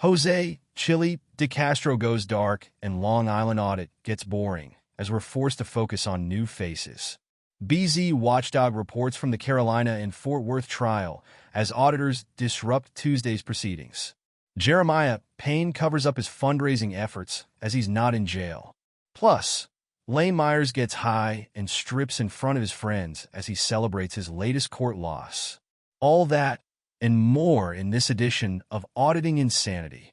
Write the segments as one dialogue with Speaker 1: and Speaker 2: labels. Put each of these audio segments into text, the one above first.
Speaker 1: Jose, Chille, DeCastro goes dark, and Long Island Audit gets boring, as we're forced to focus on new faces. BZWATCHDOG reports from the Carolina and Fort Worth trial as auditors disrupt Tuesday's proceedings. Jeremiah Payne covers up his fundraising efforts as he's not in jail. Plus, Lane Myers gets high and strips in front of his friends as he celebrates his latest court loss. All that and more in this edition of Auditing Insanity.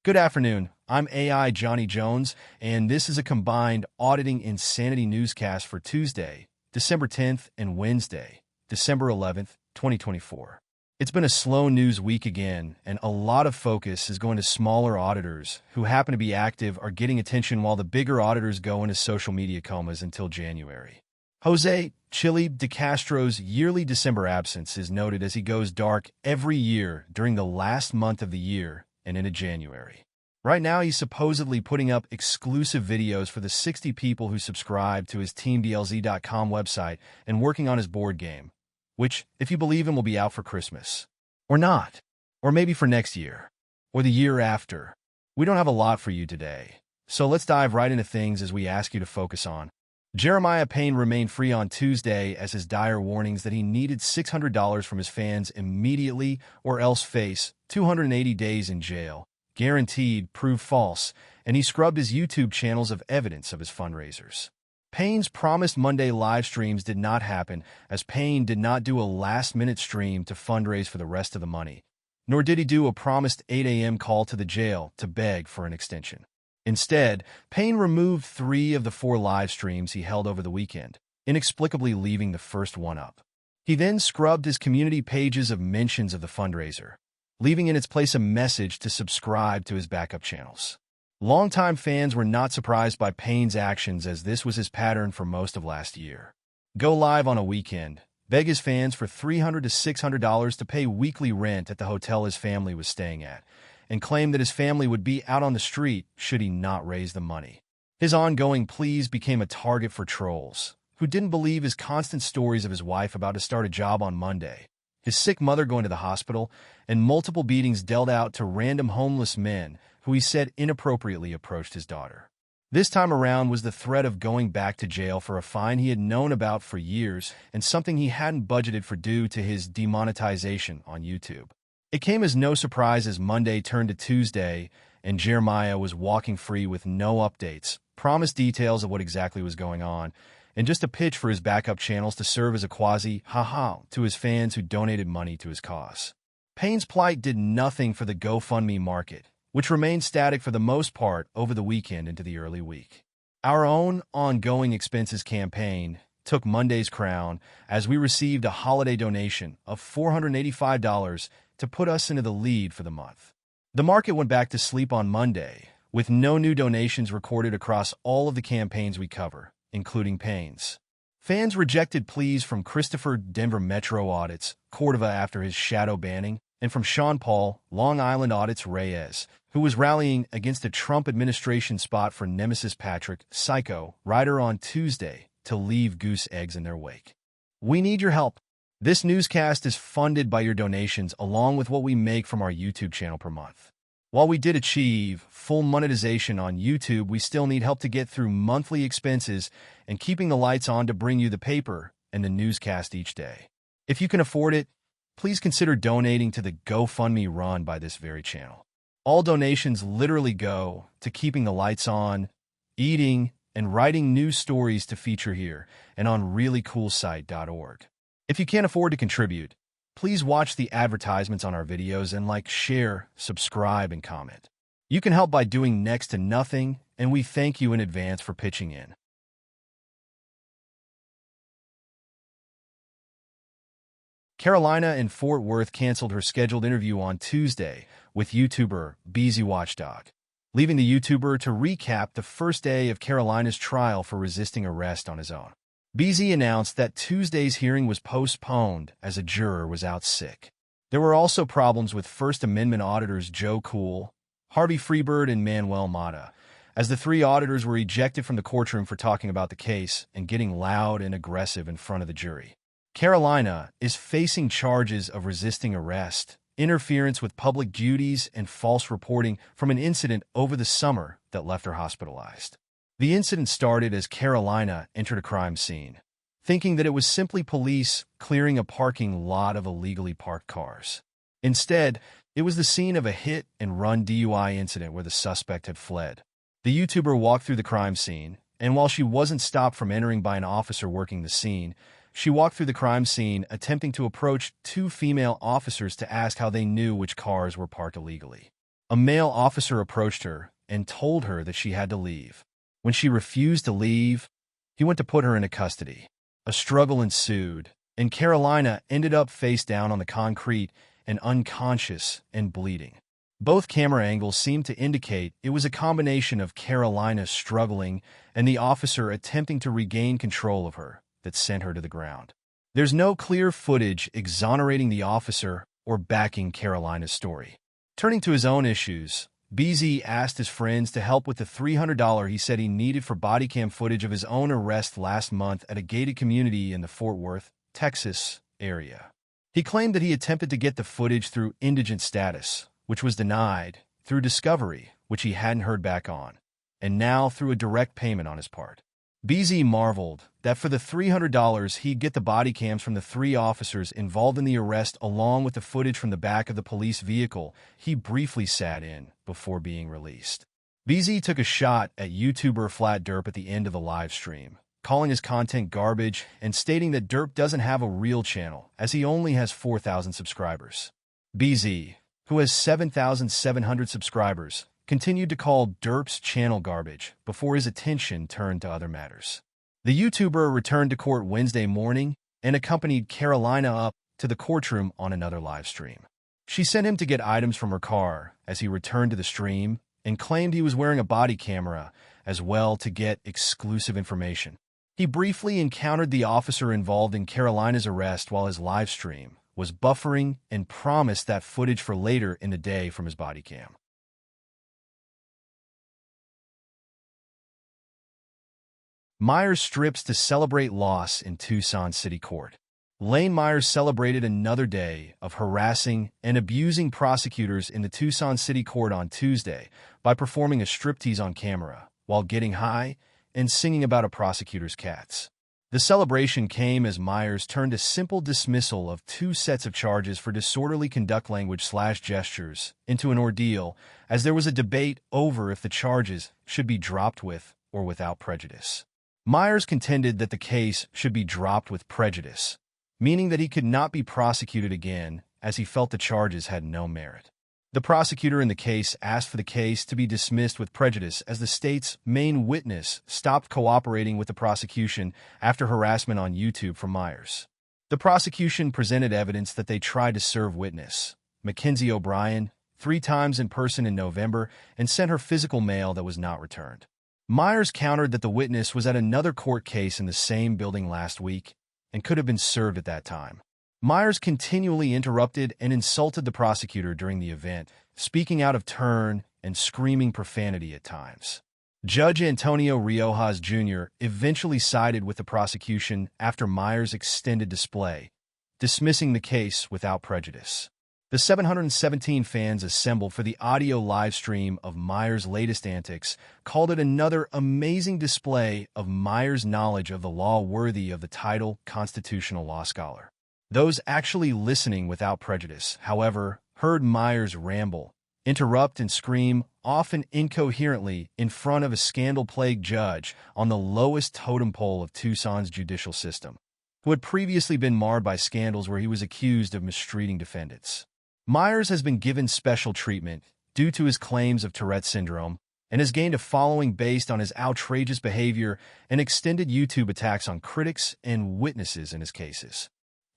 Speaker 1: Good afternoon, I'm AI Johnny Jones, and this is a combined Auditing Insanity newscast for Tuesday, December 10th and Wednesday, December 11th, 2024. It's been a slow news week again, and a lot of focus is going to smaller auditors who happen to be active or getting attention while the bigger auditors go into social media comas until January. Jose, Chille, DeCastro's yearly December absence is noted as he goes dark every year during the last month of the year and into January. Right now, he's supposedly putting up exclusive videos for the 60 people who subscribe to his TeamDLZ.com website and working on his board game, which, if you believe him, will be out for Christmas. Or not. Or maybe for next year. Or the year after. We don't have a lot for you today. So let's dive right into things as we ask you to focus on. Jeremiah Payne remained free on Tuesday as his dire warnings that he needed $600 from his fans immediately or else face 280 days in jail, guaranteed, proved false, and he scrubbed his YouTube channels of evidence of his fundraisers. Payne's promised Monday live streams did not happen, as Payne did not do a last-minute stream to fundraise for the rest of the money, nor did he do a promised 8 a.m. call to the jail to beg for an extension. Instead, Payne removed 3 of the 4 live streams he held over the weekend, inexplicably leaving the first one up. He then scrubbed his community pages of mentions of the fundraiser, leaving in its place a message to subscribe to his backup channels. Longtime fans were not surprised by Payne's actions, as this was his pattern for most of last year. Go live on a weekend, beg his fans for $300 to $600 to pay weekly rent at the hotel his family was staying at, and claim that his family would be out on the street should he not raise the money. His ongoing pleas became a target for trolls, who didn't believe his constant stories of his wife about to start a job on Monday, his sick mother going to the hospital, and multiple beatings dealt out to random homeless men who he said inappropriately approached his daughter. This time around was the threat of going back to jail for a fine he had known about for years and something he hadn't budgeted for due to his demonetization on YouTube. It came as no surprise as Monday turned to Tuesday and Jeremiah was walking free with no updates, promised details of what exactly was going on, and just a pitch for his backup channels to serve as a quasi-ha-ha to his fans who donated money to his cause. Payne's plight did nothing for the GoFundMe market, which remained static for the most part over the weekend into the early week. Our own ongoing expenses campaign took Monday's crown as we received a holiday donation of $485 to put us into the lead for the month. The market went back to sleep on Monday, with no new donations recorded across all of the campaigns we cover, including Payne's. Fans rejected pleas from Christopher, Denver Metro Audit's Cordova after his shadow banning, and from Sean Paul, Long Island Audit's Reyes, who was rallying against a Trump administration spot for Nemesis Patrick, Psycho, Ryder on Tuesday, to leave goose eggs in their wake. We need your help. This newscast is funded by your donations along with what we make from our YouTube channel per month. While we did achieve full monetization on YouTube, we still need help to get through monthly expenses and keeping the lights on to bring you the paper and the newscast each day. If you can afford it, please consider donating to the GoFundMe run by this very channel. All donations literally go to keeping the lights on, eating, and writing news stories to feature here and on ReallyCoolSite.org. If you can't afford to contribute, please watch the advertisements on our videos and like, share, subscribe, and comment. You can help by doing next to nothing, and we thank you in advance for pitching in. Carolina in Fort Worth canceled her scheduled interview on Tuesday with YouTuber BZWATCHDOG, leaving the YouTuber to recap the first day of Carolina's trial for resisting arrest on his own. BZ announced that Tuesday's hearing was postponed as a juror was out sick. There were also problems with First Amendment auditors Joe Cool, Harvey Freebird, and Manuel Mata, as the three auditors were ejected from the courtroom for talking about the case and getting loud and aggressive in front of the jury. Carolina is facing charges of resisting arrest, interference with public duties, and false reporting from an incident over the summer that left her hospitalized. The incident started as Carolina entered a crime scene, thinking that it was simply police clearing a parking lot of illegally parked cars. Instead, it was the scene of a hit-and-run DUI incident where the suspect had fled. The YouTuber walked through the crime scene, and while she wasn't stopped from entering by an officer working the scene, she walked through the crime scene attempting to approach two female officers to ask how they knew which cars were parked illegally. A male officer approached her and told her that she had to leave. When she refused to leave, he went to put her into custody. A struggle ensued, and Carolina ended up face down on the concrete and unconscious and bleeding. Both camera angles seemed to indicate it was a combination of Carolina struggling and the officer attempting to regain control of her that sent her to the ground. There's no clear footage exonerating the officer or backing Carolina's story. Turning to his own issues, BZ asked his friends to help with the $300 he said he needed for body cam footage of his own arrest last month at a gated community in the Fort Worth, Texas area. He claimed that he attempted to get the footage through indigent status, which was denied, through discovery, which he hadn't heard back on, and now through a direct payment on his part. BZ marveled that for the $300 he'd get the body cams from the three officers involved in the arrest along with the footage from the back of the police vehicle he briefly sat in before being released. BZ took a shot at YouTuber Flat Derp at the end of the live stream, calling his content garbage and stating that Derp doesn't have a real channel as he only has 4,000 subscribers. BZ, who has 7,700 subscribers, continued to call Derp's channel garbage before his attention turned to other matters. The YouTuber returned to court Wednesday morning and accompanied Carolina up to the courtroom on another live stream. She sent him to get items from her car as he returned to the stream and claimed he was wearing a body camera as well to get exclusive information. He briefly encountered the officer involved in Carolina's arrest while his live stream was buffering and promised that footage for later in the day from his body cam. Myers strips to celebrate loss in Tucson City Court. Lane Myers celebrated another day of harassing and abusing prosecutors in the Tucson City Court on Tuesday by performing a striptease on camera while getting high and singing about a prosecutor's cats. The celebration came as Myers turned a simple dismissal of two sets of charges for disorderly conduct language/gestures into an ordeal, as there was a debate over if the charges should be dropped with or without prejudice. Myers contended that the case should be dropped with prejudice, meaning that he could not be prosecuted again as he felt the charges had no merit. The prosecutor in the case asked for the case to be dismissed with prejudice as the state's main witness stopped cooperating with the prosecution after harassment on YouTube from Myers. The prosecution presented evidence that they tried to serve witness, Mackenzie O'Brien, 3 times in person in November and sent her physical mail that was not returned. Myers countered that the witness was at another court case in the same building last week and could have been served at that time. Myers continually interrupted and insulted the prosecutor during the event, speaking out of turn and screaming profanity at times. Judge Antonio Riojas Jr. eventually sided with the prosecution after Myers' extended display, dismissing the case without prejudice. The 717 fans assembled for the audio live stream of Myers' latest antics called it another amazing display of Myers' knowledge of the law worthy of the title constitutional law scholar. Those actually listening without prejudice, however, heard Myers ramble, interrupt, and scream, often incoherently, in front of a scandal-plagued judge on the lowest totem pole of Tucson's judicial system, who had previously been marred by scandals where he was accused of mistreating defendants. Myers has been given special treatment, due to his claims of Tourette's syndrome and has gained a following based on his outrageous behavior and extended YouTube attacks on critics and witnesses in his cases.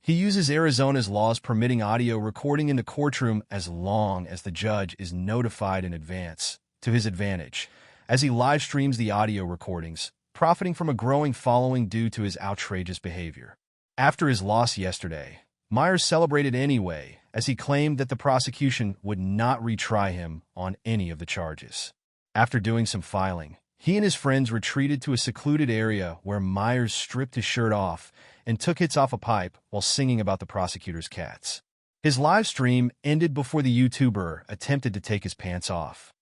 Speaker 1: He uses Arizona's laws permitting audio recording in the courtroom as long as the judge is notified in advance, to his advantage, as he live streams the audio recordings, profiting from a growing following due to his outrageous behavior. After his loss yesterday, Myers celebrated anyway, as he claimed that the prosecution would not retry him on any of the charges. After doing some filing, he and his friends retreated to a secluded area where Myers stripped his shirt off and took hits off a pipe while singing about the prosecutor's cats. His live stream ended before the YouTuber attempted to take his pants off.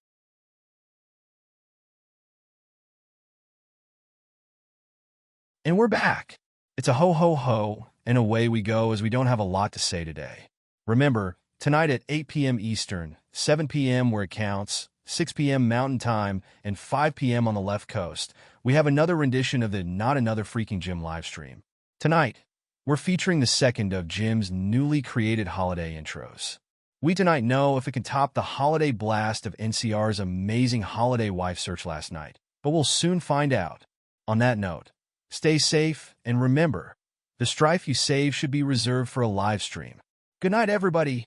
Speaker 1: And we're back. It's a ho-ho-ho, and away we go as we don't have a lot to say today. Remember, tonight at 8 p.m. Eastern, 7 p.m. where it counts, 6 p.m. Mountain Time, and 5 p.m. on the left coast, we have another rendition of the Not Another Freaking Jim livestream. Tonight, we're featuring the second of Jim's newly created holiday intros. We tonight know if it can top the holiday blast of NCR's amazing holiday wife search last night, but we'll soon find out. On that note, stay safe, and remember, the strife you save should be reserved for a live stream. Good night, everybody.